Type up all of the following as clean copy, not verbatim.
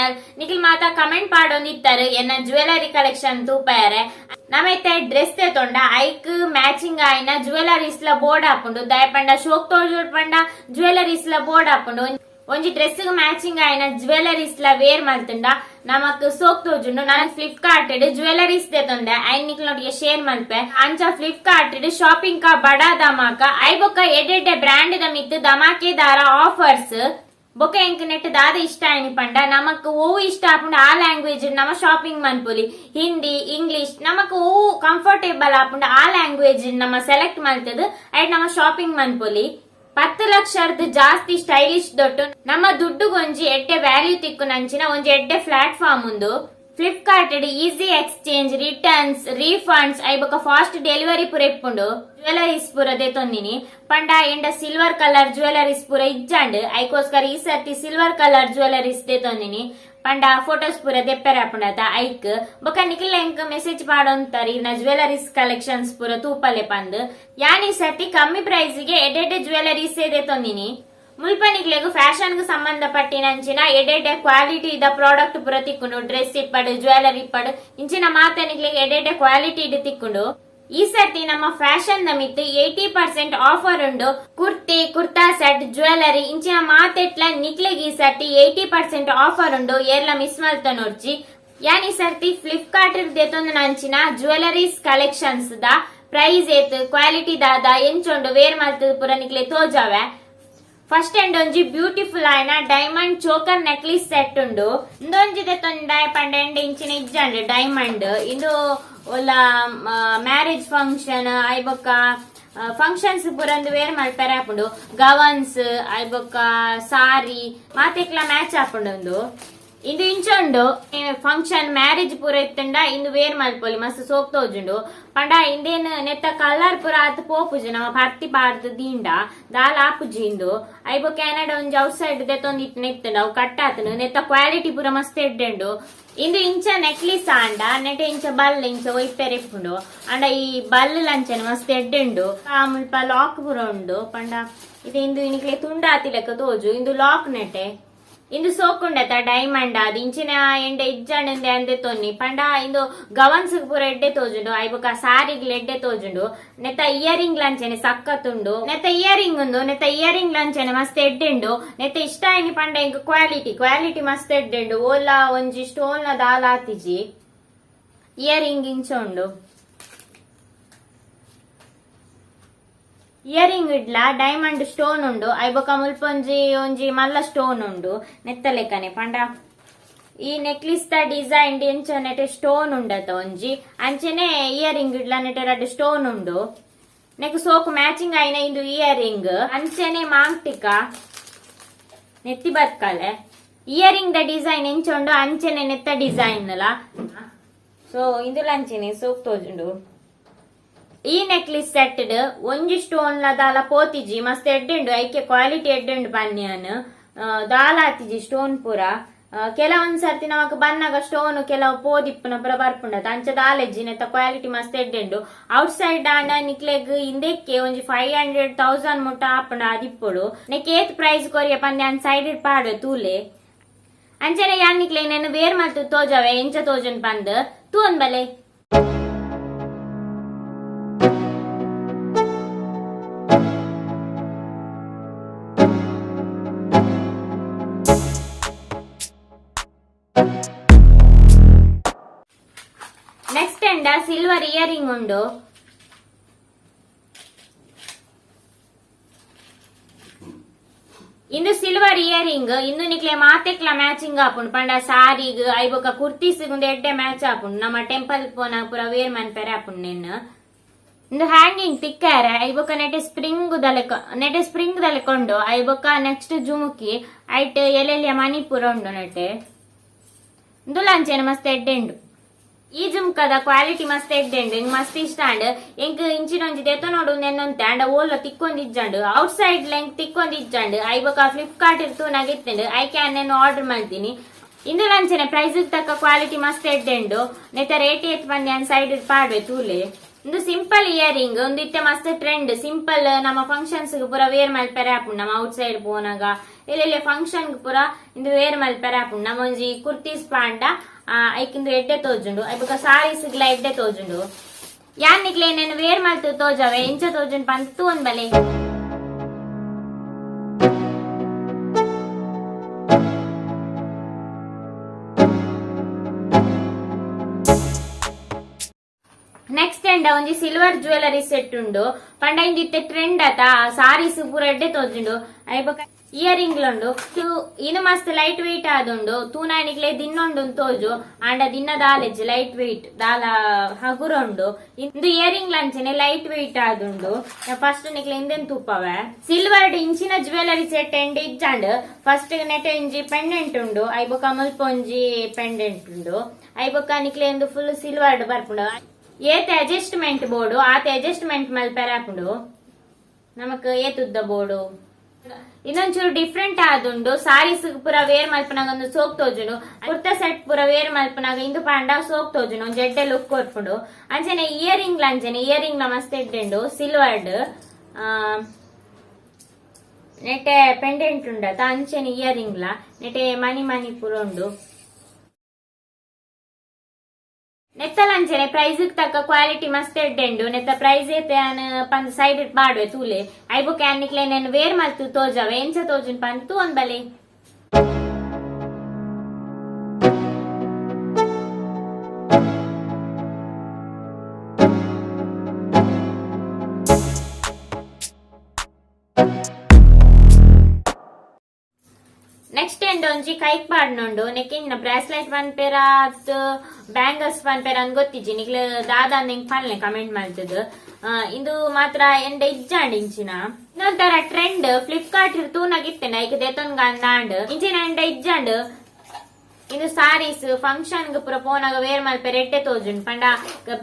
Channel Nikhil ಮಾತಾ comment ಪಾಡೊಂದಿತ್ತಾರೆ ಎನ್ನ ಜ್ಯುವೆಲರಿ ಕಲೆಕ್ಷನ್ ತೂಪಾರೆ ನಮೈತೆ ಡ್ರೆಸ್ ತೆತೊಂಡ ಐಕ್ ಮ್ಯಾಚಿಂಗ್ ಆಯ್ನ ಜ್ಯುವೆಲರೀಸ್ ಲ ಬೋರ್ಡ್ ಹಾಪುಂಡು ದಯಪಂಡ ಶೋಕ್ ತೋಜುಡ್ ಪಂಡ ಜ್ಯುವೆಲರೀಸ್ ಲ ಬೋರ್ಡ್ ಹಾಪುಂಡು ಒಂಜಿ ಡ್ರೆಸ್ ಮ್ಯಾಚಿಂಗ್ ಆಯ್ನ ಜ್ಯುವೆಲರೀಸ್ ಲ ವೇರ್ ಮಲ್ತುಂಡ ನಮಕ್ ಸೋಕ್ ತೋಜುಂಡು ನಾನು ಫ್ಲಿಪ್ಕಾರ್ಟ್ ಜ್ಯುವೆಲರೀಸ್ ತೆತೊಂಡೆ ಐನ್ ನಿಕ್ಲೊಟ್ಟಿಗೆ ಶೇರ್ ಮಲ್ಪೆ ಅಂಚ ಫ್ಲಿಪ್ಕಾರ್ಟ್ ಶಾಪಿಂಗ್ ಕಾ ಬಡಾ ಧಮಾಕ ಐ ಬೊಕ್ಕ ಎಡ್ಡೆ ಬ್ರ್ಯಾಂಡ್ ದ ಮಿತ್ ಧಮಾಕೆದಾರ ಆಫರ್ಸ್ ಬೊಕ್ಕ ಎಂಕ್ ನೆಟ್ ದಾದ ಇಷ್ಟ ಆಯ್ನಿ ಪಂಡ ನಮಕ್ ಓವು ಇಷ್ಟ ಆಪುಂಡು ಆ ಲ್ಯಾಂಗ್ವೇಜ್ ನಮ ಶಾಪಿಂಗ್ ಮನ್ಪೊಲಿ ಹಿಂದಿ ಇಂಗ್ಲಿಷ್ ನಮಕ್ ಓವು ಕಂಫರ್ಟೇಬಲ್ ಆಪುಂಡು ಆ ಲ್ಯಾಂಗ್ವೇಜ್ ನಮ್ಮ ಸೆಲೆಕ್ಟ್ ಮಲ್ತದ್ ಐಟ್ ನಮ ಶಾಪಿಂಗ್ ಮನ್ಪೊಲಿ 10 ಲಕ್ಷದ ಜಾಸ್ತಿ ಸ್ಟೈಲಿಶ್ ದೊಟ್ಟು ನಮ್ಮ ದುಡ್ಡು ಗೊಂಜಿ ಎಡ್ಡೆ ವ್ಯಾಲ್ಯೂ ತಿಕ್ಕು ನಂಚಿನ ಒಂಜಿ ಎಡ್ಡೆ ಪ್ಲಾಟ್ಫಾರ್ಮ್ ಉಂದು Flipkart easy exchange returns refunds ಐಬೊಕ ಫಾಸ್ಟ್ ಡೆಲಿವರಿ ಪುರ ಇಪ್ಪುಂಡು ಜ್ಯುವೆಲರೀಸ್ ಪುರ ದೆತೊಂದಿನಿ ಪಂಡ ಎಂಡ ಸಿಲ್ವರ್ ಕಲರ್ ಜ್ಯುವೆಲರೀಸ್ ಪುರ ಇಜ್ಜಂಡ್ ಐಕೋಸ್ಕರ ಈ ಸರ್ತಿ ಸಿಲ್ವರ್ ಕಲರ್ ಜ್ಯುವೆಲರೀಸ್ ದೆತೊಂದಿನಿ ಪಂಡ ಫೋಟೋಸ್ ಪುರ ದೆಪ್ಪರೆ ಆಪುಂಡತ ಐಕ್ ಬೊಕ ನಿಖಿಲ್ ಎಂಕ್ ಮೆಸೇಜ್ ಪಾಡೊಂತಾರಿ ನ ಜ್ಯುವೆಲರೀಸ್ ಕಲೆಕ್ಷನ್ಸ್ ಪುರ ತೂಪಲೆ ಪಂದ್ ಯಾನಿ ಸರ್ತಿ ಕಮ್ಮಿ ಪ್ರೈಸ್ ಗೆ ಎಡ್ಡೆ ಜ್ಯುವೆಲರೀಸ್ ದೆತೊಂದಿನಿ ಮುಲ್ಪನಿಗ್ಲೆಗು ಫ್ಯಾಷನ್ ಗೆ ಸಂಬಂಧಪಟ್ಟಿನಂಚಿನ ಎಡ್ಡೆ ಕ್ವಾಲಿಟಿ ಇದ ಪ್ರಾಡಕ್ಟ್ ಪುರ ತಿಕ್ಕುಂಡು ಡ್ರೆಸ್ ಇಪ್ಪಡು ಜ್ಯುವೆಲರಿ ಇಪ್ಪಡು ಇಂಚಿನ ಮಾತನಿಗ್ಲೆಗ್ ಎಡ್ಡೆ ಕ್ವಾಲಿಟಿ ಇಡ್ ತಿಕ್ಕುಂಡು ಈ ಸರ್ತಿ ನಮ್ಮ ಫ್ಯಾಷನ್ ದ ಮಿತ್ 80% ಆಫರ್ ಉಂಡು ಕುರ್ತಿ ಕುರ್ತಾ ಸೆಟ್ ಜ್ಯುವೆಲರಿ ಇಂಚಿನ ಮಾತೆಟ್ಲ ನಿಕ್ಲೆಗ್ ಈ ಸರ್ತಿ 80% ಆಫರ್ ಉಂಡು ಏರ್ಲ ಮಿಸ್ ಮಲ್ತ ನೋಡ್ಚಿ ಯಾನ್ ಈ ಸರ್ತಿ ಫ್ಲಿಪ್ಕಾರ್ಟ್ ದೆತೊಂದು ನಂಚಿನ ಜ್ಯುವೆಲರೀಸ್ ಕಲೆಕ್ಷನ್ಸ್ ದ ಪ್ರೈಸ್ ಏತ್ ಕ್ವಾಲಿಟಿ ದಾದ ಎಂಚೊಂಡು ವೇರ್ ಮಲ್ತದ ಪುರ ನಿಕ್ಲೆ ತೋಜಾವೆ ಫಸ್ಟ್ ಎಂಡ್ ಒಂಜಿ ಬ್ಯೂಟಿಫುಲ್ ಆಯ್ನ ಡೈಮಂಡ್ ಚೋಕರ್ ನೆಕ್ಲಿಸ್ ಸೆಟ್ ಉಂಡು ಇಂದೊಂಜಿ ದೆತೊಂದು ಪಂಡ ಎಂಡ್ ಇಂಚಿನ ಇಜ್ಜಂಡ್ ಡೈಮಂಡ್ ಇಂದು ಒಲ್ಲ ಮ್ಯಾರೇಜ್ ಫಂಕ್ಷನ್ ಐಬೊಕ್ಕ ಫಂಕ್ಷನ್ಸ್ ಪುರಂದು ವೇರ್ ಮಲ್ಪೆರೆ ಆಪುಂಡು ಗವನ್ಸ್ ಐಬೊಕ್ಕ ಸಾರಿ ಮಾತೆಕ್ಲ ಮ್ಯಾಚ್ ಆಪುಂಡು ಇಂದು ಇಂಚೊಂಡು ಫಂಕ್ಷನ್ ಮ್ಯಾರೇಜ್ ಪೂರ ಇತ್ತಂಡ ಇಂದು ವೇರ್ ಮಲ್ಪೊಲಿ ಮಸ್ತ್ ಸೋಕ್ ತೋಜುಂಡು ಪಂಡ ಇಂದೇನು ನೆತ್ತ ಕಲರ್ ಪೂರ ಆತ್ ಪೋಪುಜಿ ನಮ್ಮ ಪರ್ತಿ ಪಾರ್ದು ದೀಂಡ ದಾಲ್ ಆಪುಜಿ ಇಂದು ಐಬೊ ಕ್ಯಾನಡ ಒಂಜಿ ಔಟ್ ಸೈಡ್ ದೆತೊಂದು ಇತ್ತು ನೆತ್ತಂಡ ಅವು ಕಟ್ಟಾತನು ನೆತ್ತ ಕ್ವಾಲಿಟಿ ಪೂರ ಮಸ್ತ್ ಎಡ್ಡೆಂಡು ಇಂದು ಇಂಚ ನೆಕ್ಲಿಸ್ ಆಂಡ ನೆಟೆ ಇಂಚ ಬಲ್ ಇಂಚ ಒಯ್ಪೆರೆಪ್ಪುಂಡು ಅಂಡ ಈ ಬಲ್ ಲಂಚನೆ ಮಸ್ತ್ ಎಡ್ಡೆಂಡು ಆ ಮುಲ್ಪ ಲಾಕ್ ಪೂರ ಉಂಡು ಪಂಡ ಇದು ಇಂದು ಇನಿಕ್ಲೆ ತುಂಡಾತಿ ಲೆಕ್ಕ ತೋಜು ಇಂದು ಲಾಕ್ ನೆಟೆ ಇಂದು ಸೋಕುಂಡತ ಡೈಮಂಡ್ ಅದು ಇಂಚಿನ ಎಂಡ ಇಜ್ಜಂಡೆ ಅಂದೆ ತೊನ್ನಿ ಪಂಡ ಇಂದು ಗವನ್ಸ್ ಪೂರ ಎಡ್ಡೆ ತೋಜುಂಡು ಐಬೊಕ ಸಾರಿಗ್ಲ ಎಡ್ಡೆ ತೋಜುಂಡು ನೆತ್ತ ಇಯರಿಂಗ್ ಲಂಚನೆ ಸಕ್ಕತ್ತುಂಡು ನೆತ್ತ ಇಯರಿಂಗ್ ಉಂಡು ನೆತ್ತ ಇಯರಿಂಗ್ ಲಂಚನೆ ಮಸ್ತ್ ಎಡ್ಡೆಂಡು ನೆತ್ತ ಇಷ್ಟ ಆಯ್ನಿ ಪಂಡ ಇಂಕ ಕ್ವಾಲಿಟಿ ಮಸ್ತ್ ಎಡ್ಡೆಂಡು ಓಲಾ ಒಂಜಿ ಸ್ಟೋನ್ ನ ದಾಲ್ ಆತಿಜಿ ಇಯರಿಂಗ್ ಇಂಚ ಉಂಡು ಇಯರಿಂಗ್ ಇಡ್ಲ ಡೈಮಂಡ್ ಸ್ಟೋನ್ ಉಂಡು ಐಬೊಕ ಮುಲ್ಪೊಂಜಿ ಒಂಜಿ ಮಲ್ಲ ಸ್ಟೋನ್ ಉಂಡು ನೆತ್ತಲೆಕ್ಕನೆ ಪಂಡ ಈ ನೆಕ್ಲಿಸ್ ದ ಡಿಸೈನ್ ಎಂಚ ನೆಟೆ ಸ್ಟೋನ್ ಉಂಡತ ಒಂಜಿ ಅಂಚನೆ ಇಯರಿಂಗ್ ಇಡ್ಲ ನೆಟೆ ರಡ್ಡು ಸ್ಟೋನ್ ಉಂಡು ನೆಕ್ ಸೋಕು ಮ್ಯಾಚಿಂಗ್ ಆಯ್ನ ಇಂದು ಇಯರಿಂಗ್ ಅಂಚನೆ ಮಾಂಗ್ಟಿಕ ನೆತ್ತಿ ಬತ್ಕಲೆ ಇಯರಿಂಗ್ ದ ಡಿಸೈನ್ ಎಂಚ ಉಂಡು ಅಂಚನೆ ನೆತ್ತ ಡಿಸೈನ್ ಲ ಸೊ ಇಂದು ಲಂಚನೆ ಸೋಕ್ ತೋಜುಂಡು ಈ ನೆಕ್ಲಿಸ್ ಸೆಟ್ ಒಂಜಿ ಸ್ಟೋನ್ ಲ ದಾಲ ಪೋತಿಜಿ ಮಸ್ತ್ ಎಡ್ಡೆಂಡು ಐಕೆ ಕ್ವಾಲಿಟಿ ಎಡ್ಡೆಂಡು ಪನ್ಯನ್ ದಾಲ ಆತಿಜಿ ಸ್ಟೋನ್ ಪೂರ ಕೆಲವೊಂದ್ ಸರ್ತಿ ನಮಕ್ ಬನ್ನಾಗ ಸ್ಟೋನ್ ಕೆಲವು ಪೋದಿಪ್ಪುನ ಪೂರ ಬರ್ಪುಂಡತ ಅಂಚ ದಾಲೆಜ್ಜಿ ನೆತ್ತ ಕ್ವಾಲಿಟಿ ಮಸ್ತ್ ಎಡ್ಡೆಂಡು ಔಟ್ ಸೈಡ್ ಆಂಡ ನಿಕ್ಲೆಗ್ ಇಂದೆಕ್ಕೆ ಒಂಜಿ 500,000 ಮುಟ್ಟ ಆಪುಂಡ ಅದಿಪ್ಪುಡು ನೆಕ್ ಏತ್ ಪ್ರೈಸ್ ಕೊರಿಯ ಪಂದೆ ಅನ್ ಸೈಡ್ ಪಾಡು ತೂಲೆ ಅಂಚನೆ ಯಾನ್ ನಿಕ್ಲೆ ನೆನು ವೇರ್ ಮಲ್ತು ತೋಜಾವೆ ಎಂಚ ತೋಜನ್ ಪಂದ್ ತೂನ್ ಬಲೆ ನೆಕ್ಸ್ಟ್ ಎಂಡ ಸಿಲ್ವರ್ ಇಯರಿಂಗ್ ಉಂಡು ಇಂದು ಸಿಲ್ವರ್ ಇಯರಿಂಗ್ ಇಂದು ನಿಕ್ಲೆ ಮಾತೆಕ್ಲ ಮ್ಯಾಚಿಂಗ್ ಆಪುಂಡು ಪಂಡ ಸಾರಿಗ್ ಐಬೊಕ ಕುರ್ತೀಸಿಗುಂದು ಎಡ್ಡೆ ಮ್ಯಾಚ್ ಆಪುಂಡು ನಮ್ಮ ಟೆಂಪಲ್ ಪೋನ ಪೂರ ವೇರ್ ಮನ್ಪೆರೆ ಆಪುಂಡು ನೆನ್ನು ಇಂದು ಹ್ಯಾಂಗಿಂಗ್ ತಿಕ್ಕಾರೆ ಐಬೊಕ ನೆಟೆ ಸ್ಪ್ರಿಂಗ್ ದಲೆಕೊಂಡು ಐಬೊಕ ನೆಕ್ಸ್ಟ್ ಜುಮುಕಿ ಐಟ್ ಎಲೆಲಿಯ ಮನಿ ಪೂರ ಉಂಡು ನೆಟೆ ಇಂದು ಲಂಚನೆ ಮಸ್ತ್ ಎಡ್ಡೆಂಡು ಈ ಜುಮ್ಕದ ಕ್ವಾಲಿಟಿ ಮಸ್ತ್ ಎಡ್ಡೆಂಡು ಇಂಗ್ ಮಸ್ತ್ ಇಷ್ಟ ಅಂಡ್ ಎಂಕ್ ಇಂಚಿನೊಂಜಿ ದೆತ ನೋಡು ನೆನ್ನೊಂತೆ ಅಂಡ ಓಲ ತಿಕ್ಕೊಂದಿಜ್ಜಂಡು ಔಟ್ ಸೈಡ್ ಲೆಂಕ್ ತಿಕ್ಕೊಂದಿಜ್ಜಂಡು ಐಬೊಕ ಫ್ಲಿಪ್ಕಾರ್ಟ್ ಇರ್ತು ನಗಿತ್ತಂಡು ಐ ಕ್ಯಾನ್ ನೆನ್ನು ಆರ್ಡರ್ ಮಾಡ್ತೀನಿ ಇಂದು ಲಂಚನೆ ಪ್ರೈಸ್ ತಕ್ಕ ಕ್ವಾಲಿಟಿ ಮಸ್ತ್ ಎಡ್ಡೆಂಡು ನೆತ್ತ ರೇಟ್ ಏತ್ ಬಂದಿ ಅನ್ ಸೈಡ್ ಪಾಡ್ವೆ ತೂಲೆ ಇಂದು ಸಿಂಪಲ್ ಇಯರಿಂಗ್ ಒಂದಿತ್ತೆ ಮಸ್ತ್ ಟ್ರೆಂಡ್ ಸಿಂಪಲ್ ನಮ್ಮ ಫಂಕ್ಷನ್ಸ್ ಪೂರ ವೇರ್ ಮಲ್ಪೆರೆ ಆಪುಂಡು ನಮ್ಮ ಔಟ್ ಸೈಡ್ ಪೋನಾಗ ಎಲ್ಲೆಲ್ಲ ಫಂಕ್ಷನ್ ಪೂರ ಇಂದು ವೇರ್ ಮಲ್ಪೆರೆ ಆಪುಂಡು ನಮ್ಮ ಒಂಜಿ ಕುರ್ತೀಸ್ ಪಾಂಡ ಐಕಿಂದು ಎಡ್ಡೆ ತೋಜುಂಡು ಐಬೊಕ ಸಾರೀಸ್ ಗ್ಲ ಎಡ್ಡೆ ತೋಜುಂಡು ಯಾನ್ ನಿಕ್ಲೆ నేను ವೇರ್ ಮಲ್ತು ತೋಜಾವೆ ಎಂಚ ತೋಜುಂಡು ಪಂತು ಒಂದ್ ಬಲೆ ನೆಕ್ಸ್ಟ್ ಎಂಡ ಒಂಜಿ ಸಿಲ್ವರ್ ಜ್ಯುವೆಲರಿ ಸೆಟ್ ಉಂಡು ಪಂಡ ಇಂದಿತ್ತೆ ಟ್ರೆಂಡ್ ಆತ ಸಾರೀಸ್ ಪೂರ ಎಡ್ಡೆ ತೋಜುಂಡು ಐಬೊಕ ಇಯರಿಂಗ್ ಉಂಡು ಇನ್ನು ಮಸ್ತ್ ಲೈಟ್ ವೆಯ್ಟ್ ಆದುಂಡು ತೂನಾಯನಿಗ್ಲೆ ದಿನ್ನೊಂಡು ತೋಜು ಆಂಡ ದಿನ ದಾಲೆಜ್ ಲೈಟ್ ವೆಯ್ಟ್ ದಾಲ ಹಗುರ ಉಂಡು ಇಂದು ಇಯರಿಂಗ್ ಲಂಚನೆ ಲೈಟ್ ವೆಯ್ಟ್ ಆದುಂಡು ಫಸ್ಟ್ ನಿಕ್ಲೆ ಇಂದೆನ್ ತೂಪವೆ ಸಿಲ್ವರ್ ಇಂಚಿನ ಜ್ಯುವೆಲರಿ ಸೆಟ್ ಎಂಡ್ ಇಜ್ಜಂಡ್ ಫಸ್ಟ್ ನೆಟೆ ಇಂಜಿ ಪೆಂಡೆಂಟ್ ಉಂಡು ಐಬೊಕ ಮುಲ್ಪ ಒಂಜಿ ಪೆಂಡೆಂಟ್ ಉಂಡು ಐಬೊಕ ನಿಕ್ಲೆ ಒಂದು ಫುಲ್ ಸಿಲ್ವರ್ಡ್ ಬರ್ಪುಂಡು ಏತ್ ಅಡ್ಜಸ್ಟ್ಮೆಂಟ್ ಬೋರ್ಡು ಆತ ಅಡ್ಜಸ್ಟ್ಮೆಂಟ್ ಮಲ್ಪೆರೆ ಆಪುಂಡು ನಮಕ್ ಏತುದ್ದ ಬೋರ್ಡು ಇನ್ನೊಂಚೂರು ಡಿಫ್ರೆಂಟ್ ಆದುಂಡು ಸಾರೀಸ್ ಪೂರ ವೇರ್ ಮಲ್ಪನಾಗ ಒಂದು ಸೋಕ್ ತೋಜುಂಡು ಕುರ್ತಾ ಸೆಟ್ ಪೂರ ವೇರ್ ಮಲ್ಪನಾಗ ಇಂದು ಪಾಂಡ ಸೋಕ್ ತೋಜುಂಡು ಒಂದ್ ಎಡ್ಡೆ ಲುಕ್ ಕೊರ್ಪುಂಡು ಅಂಚನೆ ಇಯರಿಂಗ್ ಲ ಮಸ್ತ್ ಎಡ್ಡೆಂಡು ಸಿಲ್ವರ್ಡ್ ನೆಟೆ ಪೆಂಡೆಂಟ್ ಉಂಡತ ಅಂಚನೆ ಇಯರಿಂಗ್ ಲ ನೆಟೆ ಮನಿ ಪೂರ ಉಂಡು ನೆತ್ತಲಂಚನೆ ಪ್ರೈಸ್ ತಕ್ಕ ಕ್ವಾಲಿಟಿ ಮಸ್ತ್ ಎಡ್ಡೆಂಡು ನೆತ್ತ ಪ್ರೈಸ್ ಏತೆ ಪಂದ್ ಸೈಡ್ ಬಾಡ್ವೆ ತೂಲೆ ಐಬೊಕ ಯಾನಿಕ್ಲೆ నేను ವೇರ್ ಮಲ್ತು ತೋಜಾವೆ ಎಂಚ ತೋಜುನ್ ಪಂದ್ ಒಂದ್ ಬಲೆ ನೆಕ್ಸ್ಟ್ ಎಂಡ್ ಒಂಜಿ ಕೈಕ್ ಪಾಡ್ನುಂಡು ನೆಕ್ಕಿನ ಬ್ರಾಸ್ಲೆಟ್ ಒನ್ ಪೇರ ಬ್ಯಾಂಗಲ್ಸ್ ಒನ್ ಪೇರ ಅನ್ ಗೊತ್ತಿಜ್ಜಿ ನಿಕ್ಲೆ ದಾದ ನಿಂಗ್ ಪಲ್ಲೆ ಕಮೆಂಟ್ ಮಾಡ್ತದ ಇಂದು ಮಾತ್ರ ಎಂಡ ಇಜ್ಜಾಂಡ್ ಇಂಚಿನ ಇನ್ನೊಂಥರ ಟ್ರೆಂಡ್ ಫ್ಲಿಪ್ಕಾರ್ಟ್ ತೂನಾಗಿತ್ತೇನೆ ಐಕ್ ದೆತೊನ್ಗ ಅಂದಾಂಡ್ ಇಂಚಿನ ಎಂಡ ಇಜ್ಜಾಂಡ್ ಇಂದು ಸಾರೀಸ್ ಫಂಕ್ಷನ್ ಪೂರ ಪೋನಾಗ ವೇರ್ ಮಲ್ಪೆರೆ ಎಡ್ಡೆ ತೋಜುಂಡು ಪಂಡ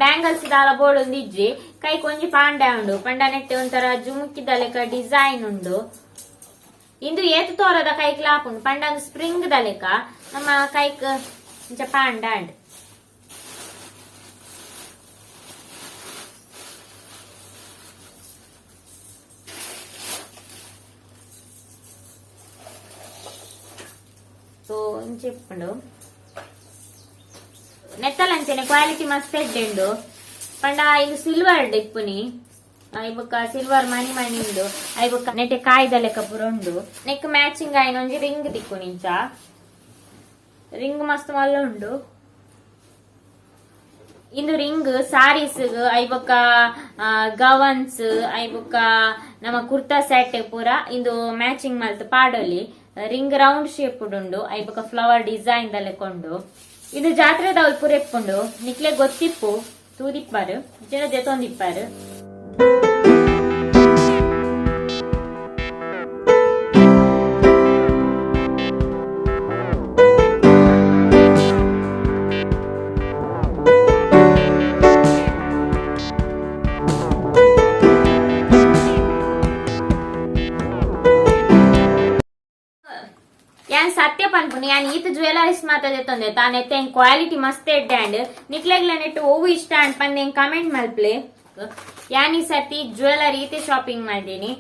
ಬ್ಯಾಂಗಲ್ಸ್ ದಾಲ ಬೋರ್ಡ್ ಒಂದ್ ಇಜ್ಜಿ ಕೈಕ್ ಒಂಜಿ ಪಾಂಡೆ ಉಂಡು ಪಂಡ ನೆಟ್ಟೆ ಒಂಥರ ಜುಮುಕಿದ ಲೆಕ್ಕ ಡಿಸೈನ್ ಉಂಡು ಇಂದು ಏತು ತೋರದ ಕೈಕ್ ಲಾಪುಂಡು ಪಂಡ ಒಂದು ಸ್ಪ್ರಿಂಗ್ ದ ಲೆಕ್ಕ ನಮ್ಮ ಕೈಕ್ ಇಂಚ ಪಾಂಡ ಅಂಡ್ ಸೊ ಇಂಚ ಇಪ್ಪುಂಡು ನೆತ್ತಲಂಚನೆ ಕ್ವಾಲಿಟಿ ಮಸ್ತ್ ಎಡ್ಡೆಂಡು ಪಂಡ ಇದು ಸಿಲ್ವರ್ ಇಪ್ಪುನಿ ಐಬೊಕ್ಕ ಸಿಲ್ವರ್ ಮಣಿ ಉಂಡು ಐಬೊಕ್ಕ ನೆಟೆ ಕಾಯ್ದ ಲೆಕ್ಕ ಪೂರ ಉಂಡು ನೆಕ್ ಮ್ಯಾಚಿಂಗ್ ಆಯ್ನ ಒಂಜಿ ರಿಂಗ್ ದಿಕ್ಕು ನಿಂಚ ರಿಂಗ್ ಮಸ್ತ್ ಮಲ್ಲ ಉಂಡು ಇಂದು ರಿಂಗ್ ಸಾರೀಸ್ ಐಬೊಕ್ಕ ಗವನ್ಸ್ ಐಬೊಕ್ಕ ನಮ್ಮ ಕುರ್ತಾ ಸೆಟ್ ಪೂರ ಇಂದು ಮ್ಯಾಚಿಂಗ್ ಮಲ್ತ್ ಪಾಡೊಲಿ ರಿಂಗ್ ರೌಂಡ್ ಶೇಪ್ ಉಂಡು ಐಬೊಕ್ಕ ಫ್ಲವರ್ ಡಿಸೈನ್ ದಲೆಕೊಂಡು ಇದು ಜಾತ್ರೆದವ್ಲು ಪೂರ ಎಪ್ಪುಂಡು ನಿಕ್ಲೆ ಗೊತ್ತಿಪ್ಪು ತೂದಿಪ್ಪಾರು ಜನ ಜೊತೊಂದಿಪ್ಪಾರು ಯಾನ್ ಸತ್ಯ ಪನ್ಪುನಿ ಯಾನ್ ಈತ ಜ್ಯುವೆಲರೀಸ್ ಮಾತಾದೆ ತೊಂದೆ ತಾನೆತ್ತೆ ಕ್ವಾಲಿಟಿ ಮಸ್ತ್ ಎಡ್ಡೆ ನಿಕ್ಲೆಗ್ಲ ನೆಟ್ಟು ಓವು ಇಷ್ಟ ಅಂಡ್ ಪಂದೆ ಕಮೆಂಟ್ ಮಲ್ಪ್ಲೆ ಯಾನ್ ಈ ಸರ್ತಿ ಜ್ಯುವೆಲರಿ ಈತೆ ಶಾಪಿಂಗ್ ಮಾಡಿದೀನಿ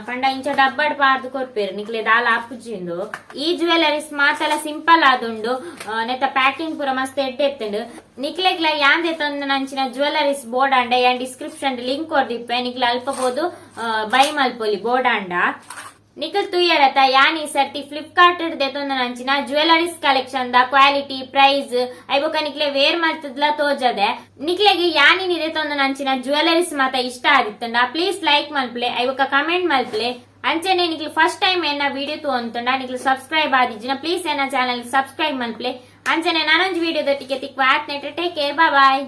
ಪಂಡ ಇಂಚ ಡಬ್ಬಡ್ ಪಾರ್ದು ಕೊರ್ಪೇರು ನಿಕ್ಲೆ ದಾಲ ಅಪ್ಪುಜಿಂದು ಈ ಜ್ಯುವೆಲರೀಸ್ ಮಾತಲ್ಲ ಸಿಂಪಲ್ ಆದುಂಡು ನೆತ್ತ ಪ್ಯಾಕಿಂಗ್ ಪೂರ ಮಸ್ತ್ ಎಡ್ಡೆ ಎತ್ತುಂಡು ನಿಕ್ಲೆಗ್ಲ ಯಾಂದೆ ತಂದು ನಂಚಿನ ಜ್ಯುವೆಲರೀಸ್ ಬೋರ್ಡ್ ಅಂಡ ಯಾನ್ ಡಿಸ್ಕ್ರಿಪ್ಷನ್ ಲಿಂಕ್ ಕೊರ್ದಿಪ್ಪೆ ನಿಕ್ಲೆ ಅಲ್ಪಬೋದು ಬೈ ಮಲ್ಪೊಲಿ ಬೋರ್ಡ್ ಅಂಡ ನಿಖಲ್ ತುಯ್ಯರತ ಯಾನ್ ಈ ಸರ್ತಿ ಫ್ಲಿಪ್ಕಾರ್ಟ್ ದೆತೊಂದು ನಂಚಿನ ಜ್ಯುವೆಲರೀಸ್ ಕಲೆಕ್ಷನ್ ದ ಕ್ವಾಲಿಟಿ ಪ್ರೈಸ್ ಐಬೊಕ ನಿಕ್ಲೆ ವೇರ್ ಮಲ್ತದ್ಲ ತೋಜದೆ ನಿಕ್ಲೆಗೆ ಯಾನಿನ ದೆತೊಂದು ನಂಚಿನ ಜ್ಯುವೆಲರೀಸ್ ಮಾತ ಇಷ್ಟ ಆಗಿತ್ತಂಡ ಪ್ಲೀಸ್ ಲೈಕ್ ಮಲ್ಪ್ಲೆ ಐಬೊಕ ಕಮೆಂಟ್ ಮಲ್ಪ್ಲೆ ಅಂಚನೆ ನಿಕ್ಲೆ ಫಸ್ಟ್ ಟೈಮ್ ಏನ ವಿಡಿಯೋ ತೋಂತಂಡ ನಿಕ್ಲೆ ಸಬ್ಸ್ಕ್ರೈಬ್ ಆದಿಜ್ಜಿನ ಪ್ಲೀಸ್ ಏನ ಚಾನಲ್ ಸಬ್ಸ್ಕ್ರೈಬ್ ಮಲ್ಪ್ಲೆ ಅಂಚನೆ ನಾನೊಂದು ವಿಡಿಯೋದೊಟ್ಟಿಗೆ ತಿಕ್ವ ಆತ್ನೆಟ್ ಟೇಕ್ ಕೇರ್ ಬಾಯ್.